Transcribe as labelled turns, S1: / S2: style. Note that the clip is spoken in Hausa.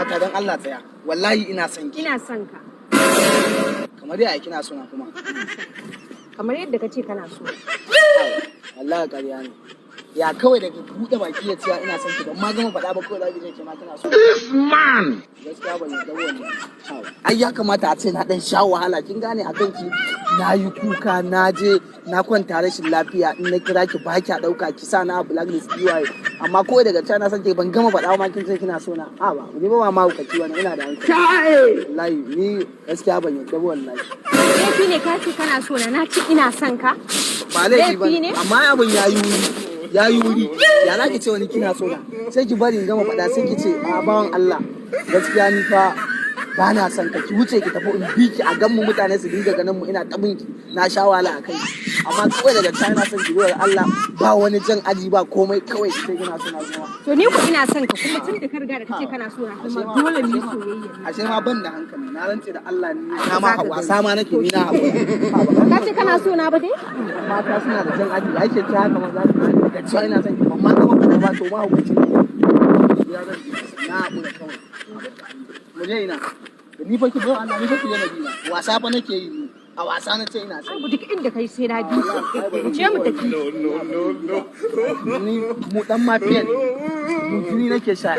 S1: mata don Allah tsaya. Wallahi ina son ki.
S2: Ina son ka.
S1: Kamar yaya kina sona kuma?
S2: Kamar yadda ka ce kana so.
S1: Wallahi ƙarya ne. Ya kawai da ka buɗe baki ya cewa ina son ki ban ma gama faɗa ba kawai za ki je ki ma kina so. This man. Gaskiya ban yarda wannan. Ai ya kamata a ce na dan sha wahala kin gane a kanki na yi kuka na je na kwanta rashin lafiya in na kira ki ba ki ɗauka ki sa na blacklist giwaye amma kawai daga can na san ki ban gama faɗa ma kin ce kina so na. A ba ni ba ma hukaci wannan ina da hankali. Wallahi ni gaskiya ban yarda wallahi.
S2: Laifi ne ka ce kana so na ce ina son ka?
S1: Ba laifi ba amma abin ya yi wuri ya za ki ce wani kina so na sai ki bari in gama faɗa sai ki ce a bawan Allah gaskiya ni fa ba na son ka ki wuce ki tafi in bi ki a gan mu mutane su dinga ganin mu ina tabin ki na sha wahala a kai amma kawai daga can na son ki Allah ba wani jan aji ba komai kawai sai kina so na zuwa.
S2: To ni ko ina son ka kuma tun da ka riga da kace kana so na kuma dole ni soyayya.
S1: Ashe ma ban da hankali na rantse da Allah ni na ma wasa ma nake ni na haƙura.
S2: Ka ce kana so na ba dai?
S1: Mata suna da jan aji ake ta haka maza su da cewa ina son ki amma gama faɗa ba to ma hukunci ya zan ji na haƙura kawai. Mu je ina. Ni fa ki zo Allah ni fa ki yana bina wasa fa nake yi ni a wasa na ce ina son.
S2: Abu duk inda kai sai na bi mu je mu tafi.
S1: Ni mu dan mafiya ne mu jini nake sha